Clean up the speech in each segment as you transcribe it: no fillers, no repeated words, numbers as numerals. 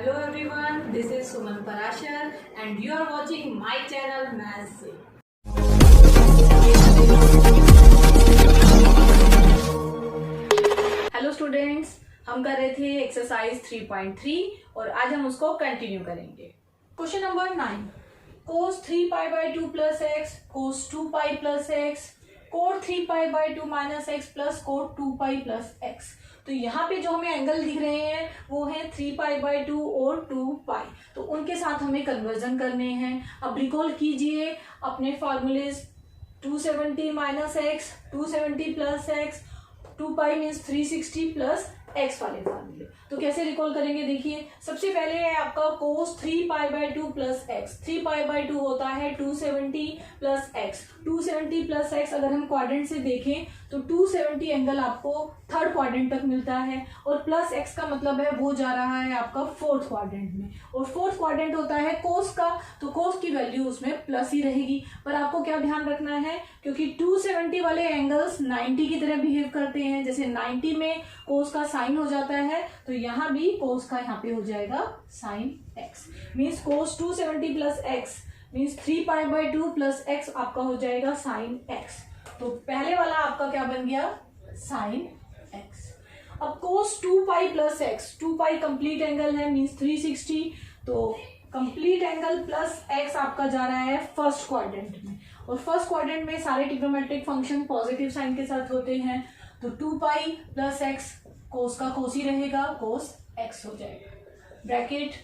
Hello everyone, this is Suman Parashar and you are watching my channel Maths से। Hello students, हम कर रहे थे एक्सरसाइज 3.3 और आज हम उसको कंटिन्यू करेंगे। Question number 9, cos 3 pi by 2 plus x, cos 2 pi plus x, cot 3 pi by 2 minus x plus cot 2 pi plus x. तो यहाँ पे जो हमें एंगल दिख रहे हैं वो है 3 पाई बाई 2 और 2 पाई, तो उनके साथ हमें कन्वर्जन करने हैं। अब रिकॉल कीजिए अपने formulas, 270 minus x, 270 plus x, 2 pi means 360 plus x वाले फॉर्मूले। तो कैसे रिकॉल करेंगे, देखिए सबसे पहले है आपका cos 3 pi by 2 plus x. 3 pi by 2 होता है 270 प्लस एक्स। 270 प्लस एक्स अगर हम क्वाड्रेंट से देखें तो 270 एंगल आपको थर्ड क्वाड्रेंट तक मिलता है और प्लस एक्स का मतलब है वो जा रहा है आपका फोर्थ क्वाड्रेंट में, और फोर्थ क्वाड्रेंट होता है कोस का, तो कोस की वैल्यू उसमें प्लस ही रहेगी। पर आपको क्या ध्यान रखना है, क्योंकि 270 वाले एंगल्स 90 की तरह बिहेव करते हैं, जैसे 90 में कोस का साइन हो जाता है तो यहाँ भी कोस का यहाँ पे हो जाएगा sine x. Means cos 270 plus x means 3 pi by 2 plus x आपका हो जाएगा साइन एक्स। तो पहले वाला आपका क्या बन गया, साइन एक्स। अब कोस 2 पाई प्लस एक्स, 2 पाई कंप्लीट एंगल है मीन्स 360, तो कंप्लीट एंगल प्लस एक्स आपका जा रहा है फर्स्ट क्वाड्रेंट में, और फर्स्ट क्वाड्रेंट में सारे ट्रिग्नोमेट्रिक फंक्शन पॉजिटिव साइन के साथ होते हैं, तो 2 पाई प्लस एक्स कोस का कोस ही रहेगा, कोस एक्स हो जाएगा। Bracket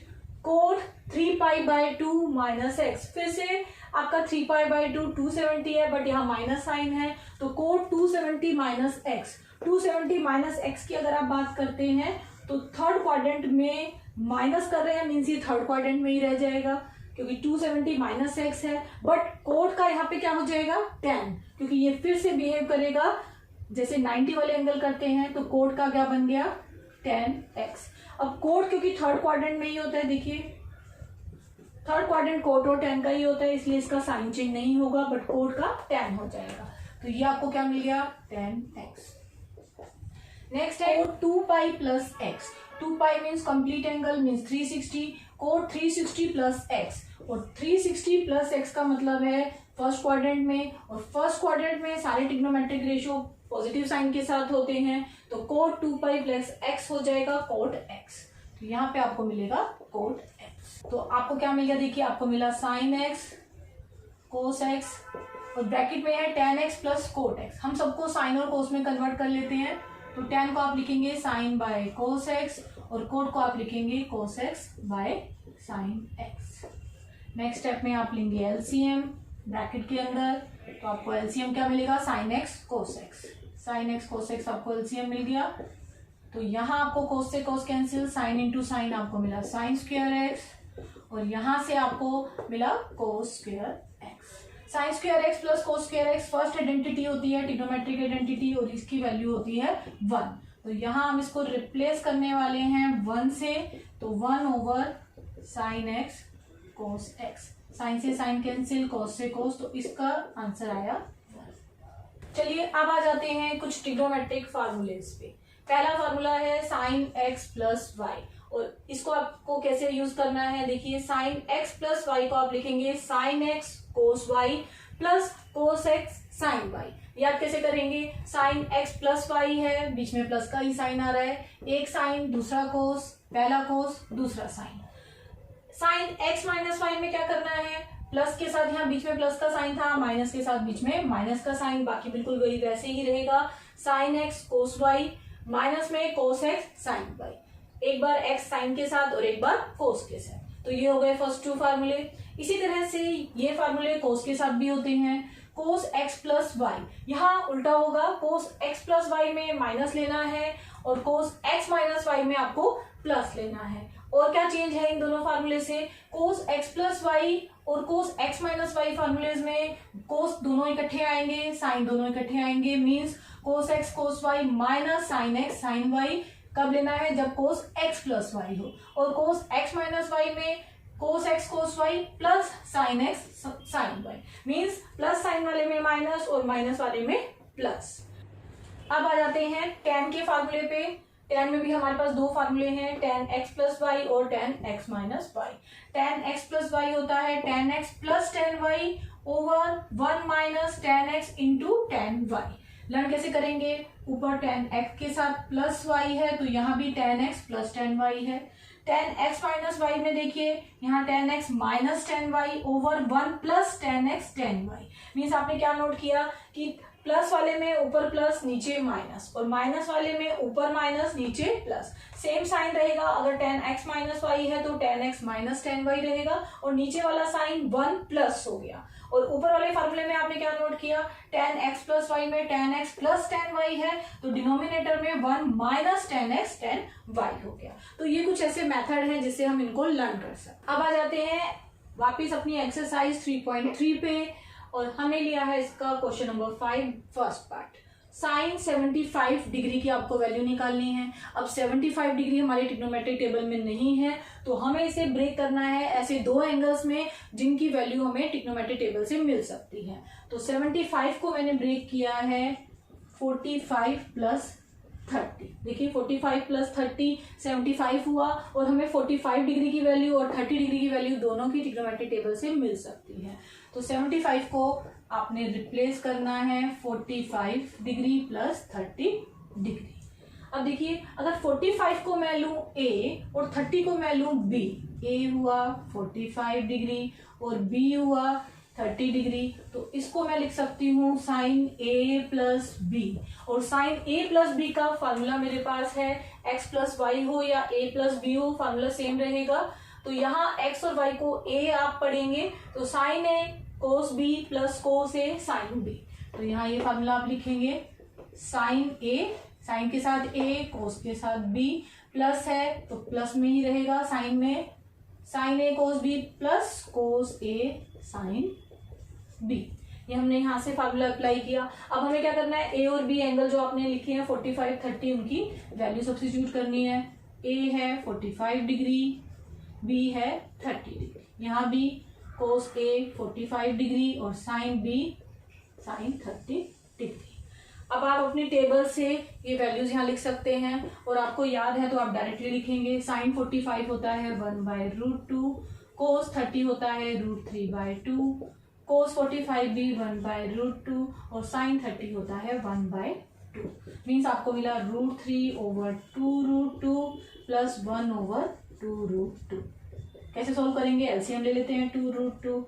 cot 3 pi by 2 minus x, फिर से आपका 3 पाई बाई 2 270 है बट यहाँ माइनस साइन है, तो cot 270 minus x. 270 minus x की अगर आप बात करते हैं तो थर्ड क्वाड्रेंट में माइनस कर रहे हैं मीन्स ये थर्ड क्वाड्रेंट में ही रह जाएगा, क्योंकि 270 माइनस एक्स है। बट कोट का यहाँ पे क्या हो जाएगा, tan, क्योंकि ये फिर से बिहेव करेगा जैसे 90 वाले एंगल करते हैं, तो कोट का क्या बन गया, tan x। अब कोट क्योंकि थर्ड क्वाड्रेंट में ही होता है, देखिए थर्ड क्वाड्रेंट कोट और tan का ही होता है, इसलिए इसका साइन चेंज नहीं होगा बट कोट का tan हो जाएगा। तो ये आपको क्या मिल गया, tan x। नेक्स्ट है cot 2 pi plus x. 2 pi means complete angle means 360, cot 360 plus x, और 360 प्लस एक्स का मतलब है फर्स्ट क्वाड्रेंट में, और फर्स्ट क्वाड्रेंट में सारे ट्रिग्नोमेट्रिक रेशियो पॉजिटिव साइन के साथ होते हैं, तो कोट 2 पाई प्लस एक्स हो जाएगा कोट एक्स। तो यहाँ पे आपको मिलेगा कोट एक्स। तो आपको क्या मिल गया, देखिए आपको मिला साइन एक्स, कोस एक्स, और ब्रैकेट में है tan x plus cot x. हम सबको साइन और कोस में कन्वर्ट कर लेते हैं, तो tan को आप लिखेंगे साइन बाय कोस एक्स और कोट को आप लिखेंगे cos x by sine x. Next step में आप लेंगे एलसीएम ब्रैकेट के अंदर, तो आपको एलसीएम क्या मिलेगा, sine x cos x. Sine x cos x आपको एलसीएम मिल गया, तो यहाँ आपको कोस से cos cancel, sine into sine आपको मिला साइन स्क्वायर एक्स, और यहाँ से आपको मिला cos square x. Sine square x plus cos square x first identity होती है ट्रिग्नोमेट्रिक आइडेंटिटी, और इसकी वैल्यू होती है 1। तो यहाँ हम इसको रिप्लेस करने वाले हैं 1 से, तो 1 over sine x cos x. Sine से साइन कैंसिल, कोस से कोस, तो इसका आंसर आया 1। चलिए अब आ जाते हैं कुछ ट्रिग्नोमेट्रिक फार्मूलेज पे। पहला फार्मूला है साइन एक्स प्लस वाई, और इसको आपको कैसे यूज करना है, देखिए साइन एक्स प्लस वाई को आप लिखेंगे sine x cos Y plus cos x sine Y. याद कैसे करेंगे, साइन एक्स प्लस वाई है, बीच में प्लस का ही साइन आ रहा है, एक साइन दूसरा कोस, पहला कोस दूसरा sine. Sine x minus Y में क्या करना है, प्लस के साथ यहाँ बीच में प्लस का साइन था, माइनस के साथ बीच में माइनस का साइन, बाकी बिल्कुल वही वैसे ही रहेगा। Sine x cos Y minus में कोस एक्स साइन वाई, एक बार एक्स साइन के साथ और एक बार कोस के साथ। तो ये हो गए फर्स्ट 2 फार्मूले। इसी तरह से ये फार्मूले कोस के साथ भी होते हैं, कोस एक्स प्लस वाई, यहाँ उल्टा होगा, कोस एक्स प्लस वाई में माइनस लेना है और कोस एक्स माइनस वाई में आपको प्लस लेना है। और क्या चेंज है इन दोनों फार्मूले से, कोस एक्स प्लस वाई और cos X minus Y formulas में कोस दोनों इकट्ठे आएंगे, साइन दोनों इकट्ठे आएंगे, means cos x cos Y minus sine x sine Y कब लेना है, जब कोस एक्स प्लस वाई हो। और कोस एक्स माइनस वाई में cos x cos Y plus sine x sine Y, means plus sine वाले में माइनस और माइनस वाले में प्लस। अब आ जाते हैं tan के फार्मूले पे। tan में भी हमारे पास दो फार्मूले हैं, tan x प्लस वाई और tan x minus y. tan x plus y होता है tan x plus tan y over 1 minus tan x into tan y। Learn कैसे करेंगे, ऊपर tan x के साथ प्लस y है तो यहाँ भी tan x plus tan y है। tan x माइनस वाई में देखिए यहाँ tan x minus tan y over 1 plus tan x tan y। Means आपने क्या नोट किया कि प्लस वाले में ऊपर प्लस नीचे माइनस और माइनस वाले में ऊपर माइनस नीचे प्लस। सेम साइन रहेगा, अगर tan x माइनस वाई है तो tan x minus tan y रहेगा और नीचे वाला साइन 1 प्लस हो गया। और ऊपर वाले फार्मूले में आपने क्या नोट किया, tan x प्लस वाई में tan x plus tan y है तो डिनोमिनेटर में 1 minus tan x tan y हो गया। तो ये कुछ ऐसे मेथड हैं जिससे हम इनको लर्न कर सकते। अब आ जाते हैं वापिस अपनी एक्सरसाइज 3.3 पे और हमने लिया है इसका question number 5 first part. Sine 75 degree की आपको वैल्यू निकालनी है। अब 75 डिग्री हमारे ट्रिग्नोमेट्रिक टेबल में नहीं है तो हमें इसे ब्रेक करना है ऐसे दो एंगल्स में जिनकी वैल्यू हमें ट्रिग्नोमेट्रिक टेबल से मिल सकती है। तो 75 को मैंने ब्रेक किया है 45 प्लस 30। देखिए 45 प्लस 30 75 हुआ और हमें 45 डिग्री की वैल्यू और 30 डिग्री की वैल्यू दोनों की ट्रिग्नोमेट्रिक टेबल से मिल सकती है। तो 75 को आपने रिप्लेस करना है 45 डिग्री प्लस 30 डिग्री। अब देखिए अगर 45 को मैं लूं A और 30 को मैं लूं B, A हुआ 45 डिग्री और B हुआ 30 डिग्री, तो इसको मैं लिख सकती हूँ साइन A प्लस बी। और साइन A प्लस बी का फार्मूला मेरे पास है x प्लस वाई हो या A प्लस बी हो, फार्मूला सेम रहेगा। तो यहाँ x और y को A आप पढ़ेंगे तो sine A cos B plus cos A sine B। तो यहाँ ये फार्मूला आप लिखेंगे साइन A, साइन के साथ A कोस के साथ B, प्लस है तो प्लस में ही रहेगा साइन में, sine A cos B plus cos A sine B। ये हमने यहाँ से फार्मूला अप्लाई किया। अब हमें क्या करना है, A और B एंगल जो आपने लिखे हैं 45 30 उनकी वैल्यू सब्स्टिट्यूट करनी है। A है 45 डिग्री, B है 30 डिग्री, यहाँ भी कोस A 45 डिग्री और साइन B साइन 30 डिग्री। अब आप अपनी टेबल से ये वैल्यूज यहाँ लिख सकते हैं और आपको याद है तो आप डायरेक्टली लिखेंगे। साइन 45 होता है 1/√2, कोस 30 होता है √3/2, कोस 45 भी 1/√2 और साइन 30 होता है 1/2। मीन्स आपको मिला √3/2√2 प्लस 1/2√2। कैसे सोल्व करेंगे, एलसीएम ले लेते हैं 2√2,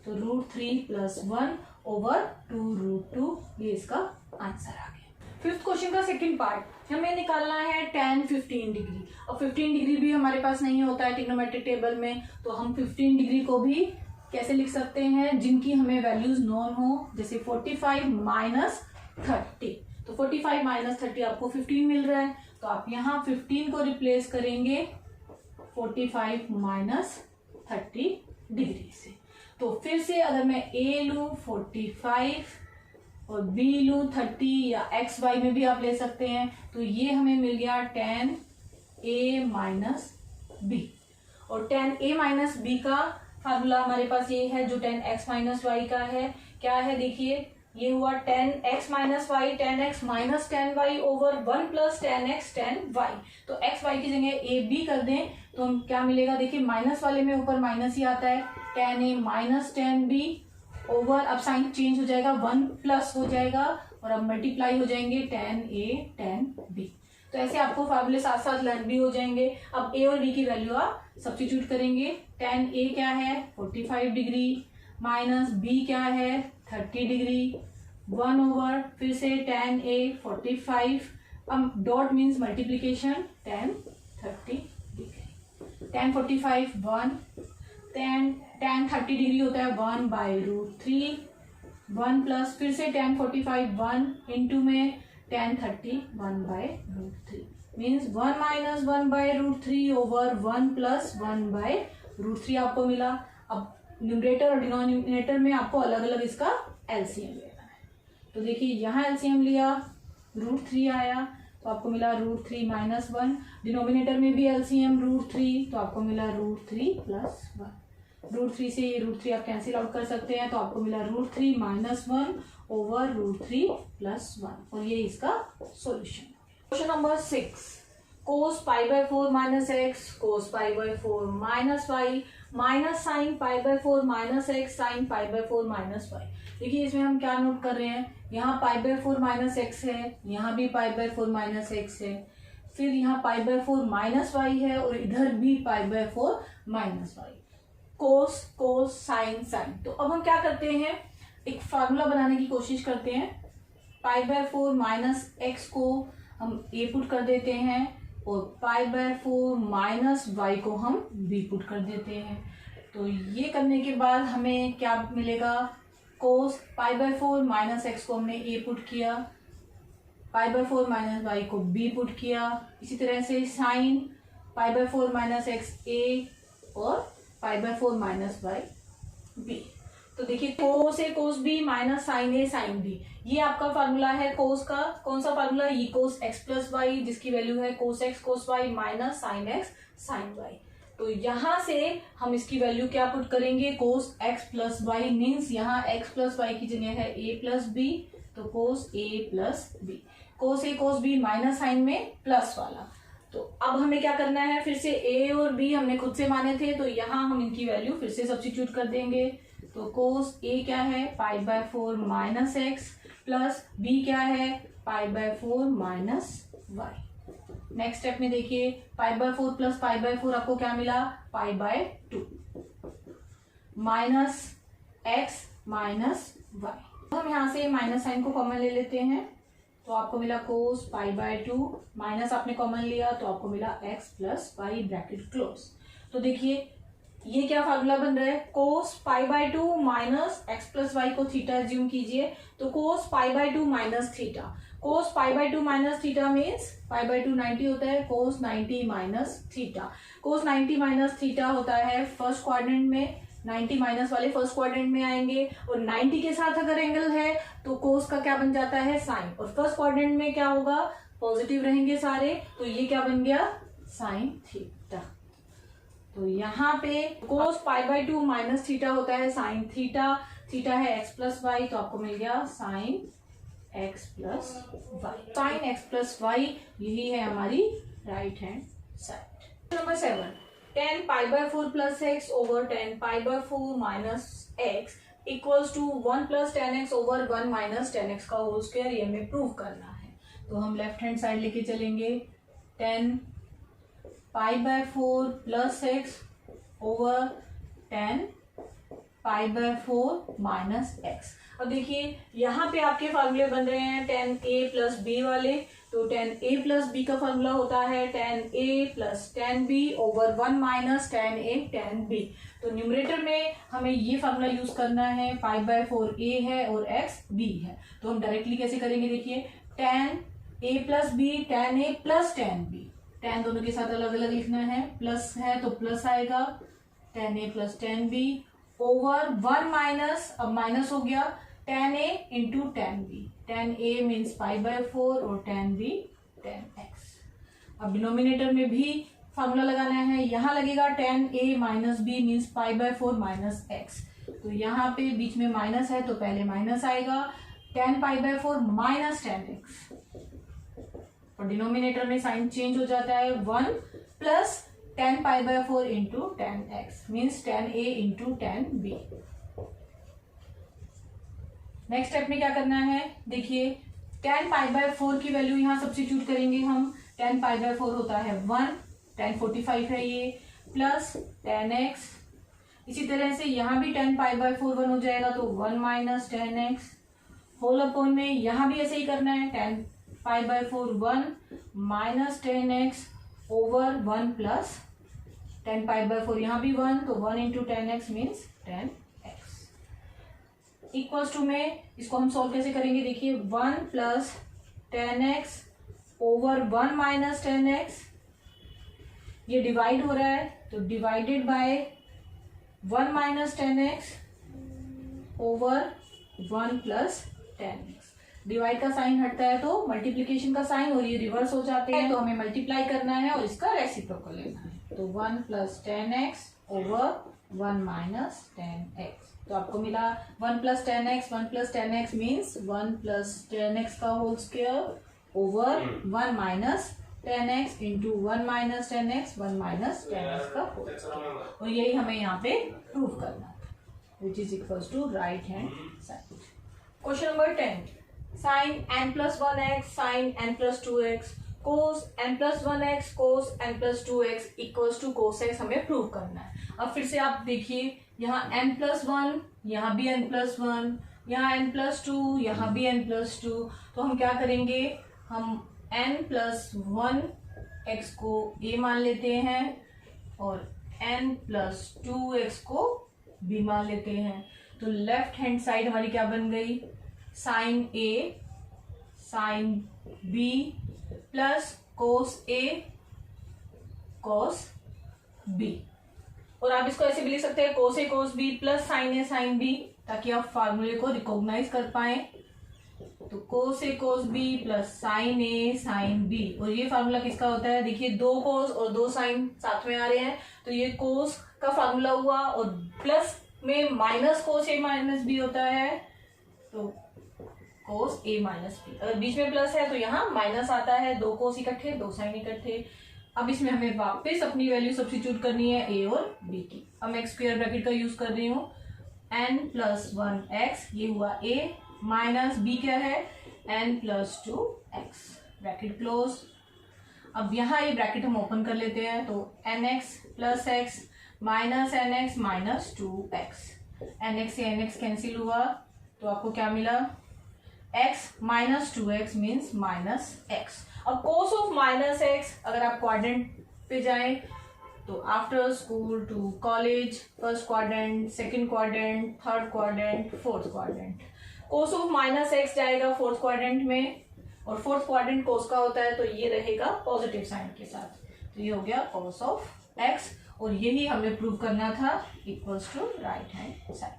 तो √3 प्लस 1/2√2, ये इसका आंसर आ गया। फिफ्थ क्वेश्चन का सेकंड पार्ट हमें निकालना है tan 15 डिग्री। और 15 डिग्री भी हमारे पास नहीं होता है ट्रिग्नोमेट्रिक टेबल में, तो हम 15 डिग्री को भी कैसे लिख सकते हैं, जिनकी हमें वैल्यूज नोन हो, जैसे 45 माइनस 30। तो 45 माइनस 30 आपको 15 मिल रहा है, तो आप यहाँ 15 को रिप्लेस करेंगे 45 माइनस 30 डिग्री से। तो फिर से अगर मैं A लूँ 45 और B लूँ 30 या x y में भी आप ले सकते हैं, तो ये हमें मिल गया tan A माइनस B। और tan A माइनस B का फार्मूला हमारे पास ये है जो tan x माइनस वाई का है। क्या है देखिए, ये हुआ tan x minus y, tan x minus tan y over 1 plus tan x tan y। तो x y की जगह a b कर दें तो हम क्या मिलेगा, देखिए माइनस वाले में ऊपर माइनस ही आता है, tan a minus tan b over, अब साइन चेंज हो जाएगा 1 प्लस हो जाएगा और अब मल्टीप्लाई हो जाएंगे tan a tan b। तो ऐसे आपको फार्मूले साथ साथ लर्न भी हो जाएंगे। अब a और b की वैल्यू आप सब्स्टिट्यूट करेंगे। tan a क्या है 45 डिग्री माइनस b क्या है 30 डिग्री, 1 ओवर फिर से tan a 45, अब dot means multiplication tan 30 degree, tan 45 1, tan 30 degree होता है 1/√3, 1 प्लस फिर से tan 45 1 इंटू में tan 30 1/√3, means 1 minus 1/√3 over 1 plus 1/√3 आपको मिला। अब न्यूमरेटर और डिनोमिनेटर में आपको अलग अलग इसका एलसीएम लेना है। तो देखिए यहाँ एलसीएम लिया √3 आया तो आपको मिला √3 माइनस 1, डिनोमिनेटर में भी एलसीएम √3 तो आपको मिला √3 प्लस 1। √3 से ये √3 आप कैंसिल आउट कर सकते हैं तो आपको मिला √3 माइनस 1 ओवर √3 प्लस 1 और ये इसका solution. Question number 6, cos pi by 4 minus x cos pi by 4 minus y minus sine pi by 4 minus x sine pi by 4 minus y. देखिए इसमें हम क्या नोट कर रहे हैं, यहाँ पाई बाय 4 माइनस एक्स है, यहाँ भी पाई बाय 4 माइनस एक्स है, फिर यहाँ पाई बाय 4 माइनस वाई है और इधर भी pi by 4 minus y. Cos cos sine sine. तो अब हम क्या करते हैं, एक फार्मूला बनाने की कोशिश करते हैं। पाई बाय 4 माइनस एक्स को हम ए पुट कर देते हैं और पाई बाय 4 माइनस वाई को हम बी पुट कर देते हैं। तो ये करने के बाद हमें क्या मिलेगा, cos pi by 4 minus x को हमने ए पुट किया, पाई बाय 4 माइनस वाई को बी पुट किया। इसी तरह से sine pi by 4 minus x a और pi by 4 minus y b. तो देखिए cos a cos b minus sine a sine b, ये आपका फार्मूला है कोस का। कौन सा फार्मूला, ये कोस एक्स प्लस वाई जिसकी वैल्यू है cos x cos Y minus sine x sine y. तो यहां से हम इसकी वैल्यू क्या पुट करेंगे, cos x plus y means यहाँ एक्स प्लस वाई की जगह है ए प्लस बी, तो cos a plus b. Cos a cos b minus sine में प्लस वाला। तो अब हमें क्या करना है, फिर से ए और बी हमने खुद से माने थे तो यहाँ हम इनकी वैल्यू फिर से सब्स्टिट्यूट कर देंगे। तो कोस ए क्या है, pi by 4 minus x plus B क्या है, pi by 4 minus y. Next step में देखिए pi by 4 plus pi by 4 आपको क्या मिला, pi by 2 minus x minus y. हम यहाँ से माइनस साइन को कॉमन ले लेते हैं तो आपको मिला कोस पाई बाय 2 माइनस आपने कॉमन लिया तो आपको मिला x plus y bracket close. तो देखिए ये क्या फार्मूला बन रहा है, cos pi by 2 minus x plus y को थीटा एज्यूम कीजिए, तो cos pi by 2 minus theta. Cos pi by 2 minus theta means pi by 2 90 होता है, cos 90 minus theta. Cos 90 minus theta होता है फर्स्ट क्वाड्रेंट में, 90 माइनस वाले first quadrant में आएंगे और 90 के साथ अगर एंगल है तो कोस का क्या बन जाता है, साइन। और फर्स्ट क्वाड्रेंट में क्या होगा, पॉजिटिव रहेंगे सारे, तो ये क्या बन गया, साइन थीटा। तो यहाँ पे cos pi by 2 minus theta होता है साइन थीटा, थीटा है एक्स प्लस वाई, तो आपको मिल गया sine x plus y. Sine x plus y यही है हमारी right hand side. Number 7, 10 pi by 4 plus x over 10 pi by 4 minus x equals to 1 plus 10x over 1 minus 10x का whole square, ये हमें प्रूव करना है। तो हम लेफ्ट हैंड साइड लेके चलेंगे, 10 pi by 4 plus x over 10 pi by 4 minus x. अब देखिए यहाँ पे आपके फार्मूले बन रहे हैं 10a प्लस बी वाले, तो 10a प्लस बी का फार्मूला होता है 10a plus 10b over 1 minus 10a 10b। तो न्यूमरेटर में हमें ये फार्मूला यूज करना है, पाई बाय 4a है और x b है। तो हम डायरेक्टली कैसे करेंगे, देखिए 10a plus b 10a plus 10b, 10 दोनों के साथ अलग अलग लिखना है, प्लस है तो प्लस आएगा 10a plus 10b over 1 minus, अब माइनस हो गया 10a into 10b, 10a means pi by 4 और 10b 10x। अब डिनोमिनेटर में भी फार्मूला लगाना है, यहाँ लगेगा 10a minus b means pi by 4 minus x। तो यहाँ पे बीच में माइनस है तो पहले माइनस आएगा, 10 पाई बाय 4 माइनस 10x और डिनोमिनेटर में साइन चेंज हो जाता है 1 plus 10 pi by 4 into 10x means 10a into 10b। Next step में क्या करना है, देखिए 10 पाई बाय 4 की वैल्यू यहाँ सब्स्टिट्यूट करेंगे हम, 10 पाई बाय 4 होता है 1, 10 45 है ये, प्लस 10x। इसी तरह से यहाँ भी 10 पाई बाय 4 1 हो जाएगा तो 1 माइनस 10x होल अपॉन में, यहाँ भी ऐसे ही करना है 10 pi by 4 1 minus 10x over 1 plus 10 pi by 4 यहाँ भी 1 तो 1 into 10x means 10x equals to में इसको हम सॉल्व कैसे करेंगे, देखिए 1 plus 10x over 1 minus 10x, ये डिवाइड हो रहा है तो divided by 1 minus 10x over 1 plus 10x। Divide का साइन हटता है तो मल्टीप्लीकेशन का साइन और ये रिवर्स हो जाते हैं, तो हमें मल्टीप्लाई करना है और इसका रेसिप्रोकल लेना है। तो 1 plus 10x over 1 minus 10x, तो आपको मिला 1 plus 10x, 1 plus 10x means 1 plus 10x का whole square over 1 minus 10x into 1 minus 10x 1 minus 10x का होल स्क्वायर। और यही हमें यहाँ पे प्रूव करना था, which is equals to right hand side. Question number 10, sine n plus 1x sine n plus 2x cos n plus 1x cos n plus 2x equals to cos x हमें prove करना है। अब फिर से आप देखिए, यहाँ n प्लस 1, यहाँ भी n प्लस 1, यहाँ n प्लस 2, यहाँ भी n प्लस 2। तो हम क्या करेंगे, हम n प्लस 1x को a मान लेते हैं और n प्लस 2x को b मान लेते हैं। तो लेफ्ट हैंड साइड हमारी क्या बन गई, sine a sine b plus cos a cos b। और आप इसको ऐसे भी लिख सकते हैं, cos a cos b plus sine a sine b, ताकि आप फार्मूले को रिकॉग्नाइज कर पाए। तो cos a cos b plus sine a sine b। और ये फार्मूला किसका होता है, देखिए 2 कोस और 2 साइन साथ में आ रहे हैं, तो ये कोस का फार्मूला हुआ। और प्लस में minus cos a minus b होता है, तो कोस a माइनस b। अगर बीच में प्लस है तो यहाँ माइनस आता है, 2 कोस इकट्ठे 2 साइन इकट्ठे। अब इसमें हमें वापस अपनी वैल्यू सब्स्टिट्यूट करनी है a और b की। अब मैं स्क्वायर ब्रैकेट का यूज कर रही हूँ, n प्लस 1x ये हुआ a माइनस b क्या है n plus 2x, bracket close. अब यहाँ ये ब्रैकेट हम ओपन कर लेते हैं, तो nx plus x minus nx minus 2x, nx से nx कैंसिल हुआ तो आपको क्या मिला, x minus 2x means minus x। अब कोस ऑफ माइनस x, अगर आप क्वाड्रेंट पे जाएं तो after school to college, first quadrant, second quadrant, third quadrant, fourth quadrant, cos of minus x जाएगा फोर्थ क्वाड्रेंट में, और फोर्थ क्वाड्रेंट कोस का होता है तो ये रहेगा पॉजिटिव साइन के साथ। तो ये हो गया कोस ऑफ x, और यही हमें प्रूव करना था, equals to right hand side.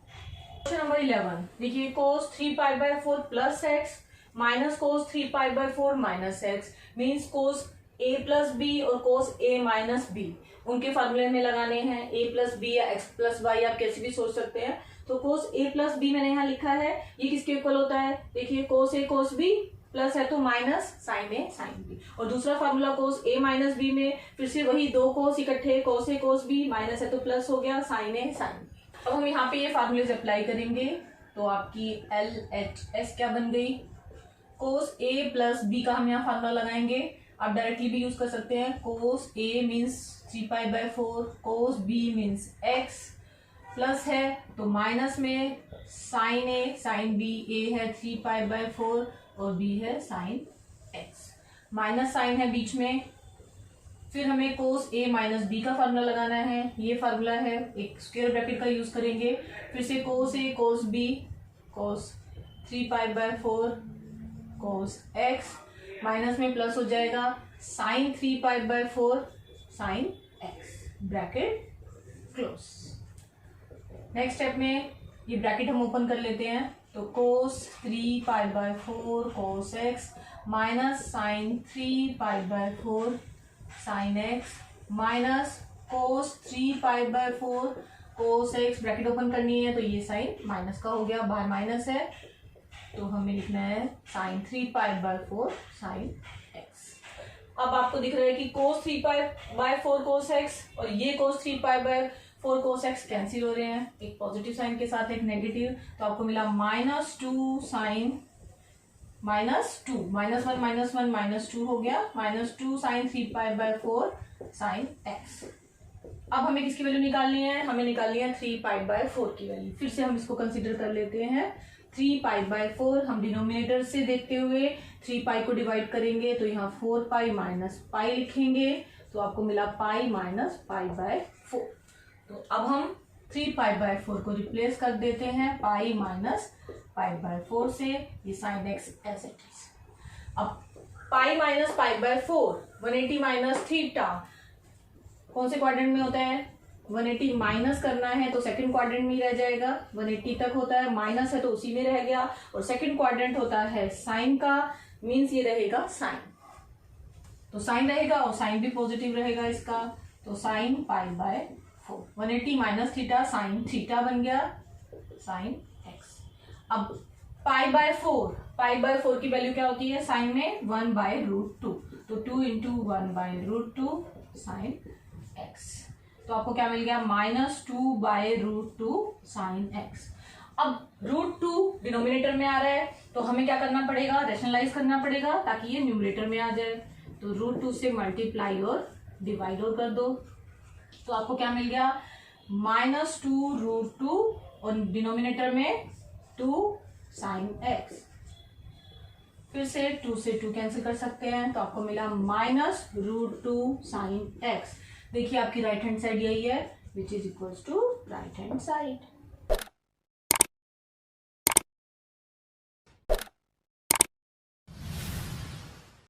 Question number 11, देखिए cos 3π/4 plus x minus cos 3π/4 minus x means cos a plus b और कोस a माइनस b उनके फार्मूले में लगाने हैं। a प्लस बी या x प्लस वाई आप कैसे भी सोच सकते हैं। तो कोस a प्लस बी मैंने यहाँ लिखा है, ये किसके इक्वल होता है, देखिए cos a cos b plus है तो minus sine a sine b। और दूसरा formula cos a minus b में फिर से वही 2 कोस इकट्ठे, cos a cos b minus है तो प्लस हो गया साइन a साइन b। अब हम यहाँ पे ये फार्मूलेज अप्लाई करेंगे, तो आपकी LHS क्या बन गई, कोस a प्लस b का हम यहाँ फार्मूला लगाएंगे। आप डायरेक्टली भी यूज कर सकते हैं, cos a means 3π/4, cos b means x, plus है तो माइनस में sine a sine b, a है 3π/4 और b है साइन x, माइनस साइन है बीच में। फिर हमें कोस a माइनस b का फार्मूला लगाना है, ये फार्मूला है, एक स्क्वायर ब्रैकेट का यूज करेंगे। फिर से cos a cos b cos 3π/4 cos x, minus में प्लस हो जाएगा sine 3π/4 sine x, bracket close. Next step में ये ब्रैकेट हम ओपन कर लेते हैं, तो cos 3π/4 cos x minus sine 3π/4 sine x minus cos 3π/4 cos x, bracket open करनी है तो ये साइन माइनस का हो गया, बाहर माइनस है तो हमें लिखना है साइन 3π/4 साइन x। अब आपको दिख रहा है कि कोस 3π/4 कोस x और ये कोस 3π/4 कोस x कैंसिल हो रहे हैं, एक पॉजिटिव साइन के साथ एक नेगेटिव, तो आपको मिला -2 साइन -2 -1 -2 हो गया, -2 साइन 3π/4 साइन x। अब हमें किसकी वैल्यू निकालनी है, हमें निकालनी है 3π/4 की वैल्यू। फिर से हम इसको कंसीडर कर लेते हैं, 3π/4 हम डिनोमिनेटर से देखते हुए 3π को डिवाइड करेंगे तो यहाँ 4π माइनस पाई लिखेंगे, तो आपको मिला पाई माइनस π/4। तो अब हम 3π/4 को रिप्लेस कर देते हैं पाई माइनस π/4 से, ये sine x as it is. अब पाई माइनस π/4 180 माइनस थीटा कौन से क्वाड्रेंट में होता है, 180 माइनस करना है तो सेकंड क्वाड्रेंट में ही रह जाएगा, 180 तक होता है, माइनस है तो उसी में रह गया, और सेकंड क्वाड्रेंट होता है साइन का, मीन्स ये रहेगा साइन, तो साइन रहेगा और साइन भी पॉजिटिव रहेगा इसका, तो sine π/4 180 minus theta sine theta बन गया साइन x। अब π/4 की वैल्यू क्या होती है, साइन में 1/√2, तो 2 इंटू 1/√2 साइन एक्स। तो आपको क्या मिल गया, -2/√2 साइन एक्स। अब √2 डिनोमिनेटर में आ रहा है तो हमें क्या करना पड़ेगा, रेशनलाइज करना पड़ेगा ताकि ये न्यूमरेटर में आ जाए। तो √2 से मल्टीप्लाई और डिवाइड और कर दो, तो आपको क्या मिल गया, -2√2 और डिनोमिनेटर में 2 साइन एक्स। फिर से 2 से 2 कैंसिल कर सकते हैं, तो आपको मिला -√2 साइन एक्स। देखिए आपकी राइट हैंड साइड यही है, which is equals to right hand side.